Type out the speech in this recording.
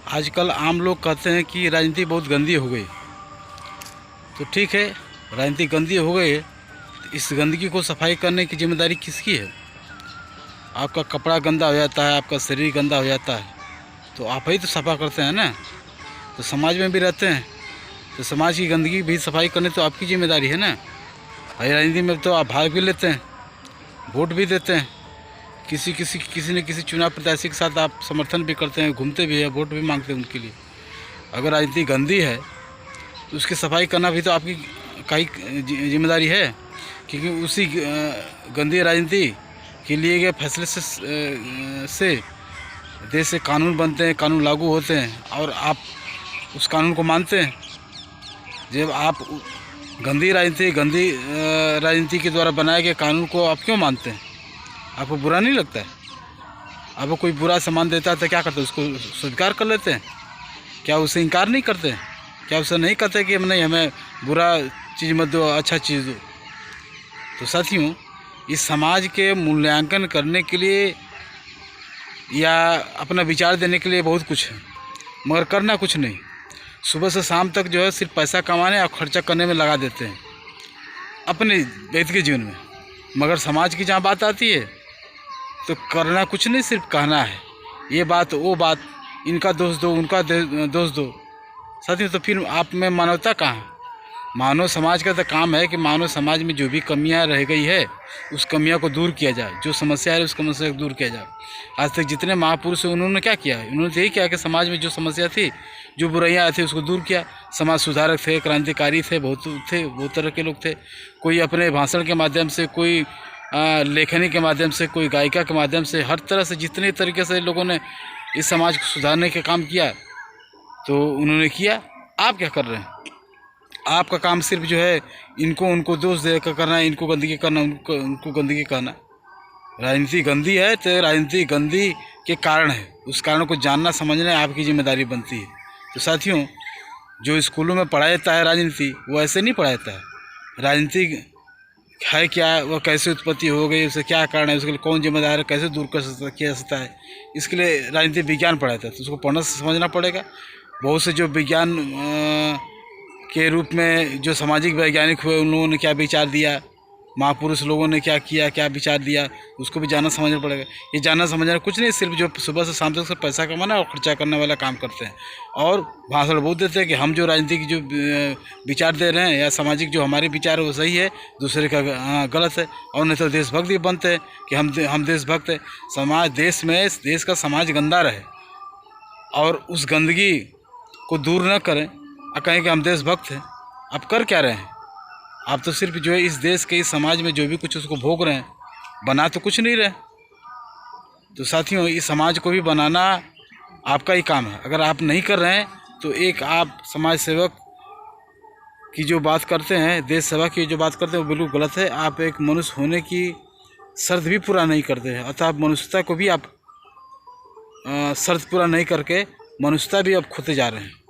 आजकल आम लोग कहते हैं कि राजनीति बहुत गंदी हो गई। तो ठीक है, राजनीति गंदी हो गई है, तो इस गंदगी को सफाई करने की जिम्मेदारी किसकी है? आपका कपड़ा गंदा हो जाता है, आपका शरीर गंदा हो जाता है, तो आप ही तो सफ़ा करते हैं ना। तो समाज में भी रहते हैं, तो समाज की गंदगी भी सफाई करने तो आपकी जिम्मेदारी है ना। भाई राजनीति में तो आप भाग भी लेते हैं, वोट भी देते हैं, किसी न किसी चुनाव प्रत्याशी के साथ आप समर्थन भी करते हैं, घूमते भी हैं, वोट भी मांगते हैं उनके लिए। अगर राजनीति गंदी है तो उसकी सफाई करना भी तो आपकी कई जिम्मेदारी है, क्योंकि उसी गंदी राजनीति के लिए गए फैसले से देश से कानून बनते हैं, कानून लागू होते हैं और आप उस कानून को मानते हैं। जब आप गंदी राजनीति के द्वारा बनाए गए कानून को आप क्यों मानते हैं? आपको बुरा नहीं लगता है? आपको कोई बुरा सामान देता है तो क्या करते हैं? उसको स्वीकार कर लेते हैं? क्या उसे इनकार नहीं करते? क्या उसे नहीं कहते कि नहीं, हमें बुरा चीज़ मत दो, अच्छा चीज़ दो? तो साथियों, इस समाज के मूल्यांकन करने के लिए या अपना विचार देने के लिए बहुत कुछ है, मगर करना कुछ नहीं। सुबह से शाम तक जो है सिर्फ पैसा कमाने और खर्चा करने में लगा देते हैं अपने व्यक्तिगत जीवन में, मगर समाज की जहाँ बात आती है तो करना कुछ नहीं, सिर्फ कहना है ये बात वो बात, इनका दोष दो, उनका दोष दो। साथियों, तो फिर आप में मानवता कहाँ है? मानव समाज का तो काम है कि मानव समाज में जो भी कमियां रह गई है उस कमियां को दूर किया जाए, जो समस्या है उस समस्या को दूर किया जाए। आज तक जितने महापुरुष हैं उन्होंने क्या किया है? उन्होंने यही किया कि समाज में जो समस्या थी, जो बुराइयां थी उसको दूर किया। समाज सुधारक थे, क्रांतिकारी थे, बहुत तरह के लोग थे। कोई अपने भाषण के माध्यम से, कोई लेखनी के माध्यम से, कोई गायिका के माध्यम से, हर तरह से जितने तरीके से लोगों ने इस समाज को सुधारने का काम किया तो उन्होंने किया। आप क्या कर रहे हैं? आपका काम सिर्फ जो है उनको दोष देकर करना है, इनको गंदगी करना, उनको गंदगी करना। राजनीति गंदी है तो राजनीति गंदी के कारण है, उस कारण को जानना समझना आपकी जिम्मेदारी बनती है। तो साथियों, जो स्कूलों में पढ़ाया जाता है राजनीति, वो ऐसे नहीं पढ़ाया जाता है। राजनीति है क्या, वह कैसे उत्पत्ति हो गई, उससे क्या कारण है, उसके लिए कौन जिम्मेदार है, कैसे दूर किया जा सकता है, इसके लिए राजनीति विज्ञान पढ़ाया जाता है। तो उसको पढ़ना समझना पड़ेगा। बहुत से जो विज्ञान के रूप में जो सामाजिक वैज्ञानिक हुए, उन लोगों ने क्या विचार दिया, महापुरुष लोगों ने क्या किया, क्या विचार दिया, उसको भी जानना समझना पड़ेगा। ये जानना समझना कुछ नहीं, सिर्फ जो सुबह से शाम तक से पैसा कमाना और खर्चा करने वाला काम करते हैं और भाषण बोल देते हैं कि हम जो राजनीति की जो विचार दे रहे हैं या सामाजिक जो हमारे विचार है वो सही है, दूसरे का गलत है। और नहीं तो देशभक्त भी बनते हैं कि हम देशभक्त हैं। समाज देश का समाज गंदा रहे और उस गंदगी को दूर न करें और कहें कि हम देशभक्त हैं। आप कर क्या रहे हैं? आप तो सिर्फ जो है इस देश के, इस समाज में जो भी कुछ उसको भोग रहे हैं, बना तो कुछ नहीं रहे। तो साथियों, इस समाज को भी बनाना आपका ही काम है। अगर आप नहीं कर रहे हैं तो एक आप समाज सेवक की जो बात करते हैं, देश सेवा की जो बात करते हैं, वो बिल्कुल गलत है। आप एक मनुष्य होने की शर्त भी पूरा नहीं करते हैं, अतः आप मनुष्यता को भी आप शर्त पूरा नहीं करके मनुष्यता भी अब खोते जा रहे हैं।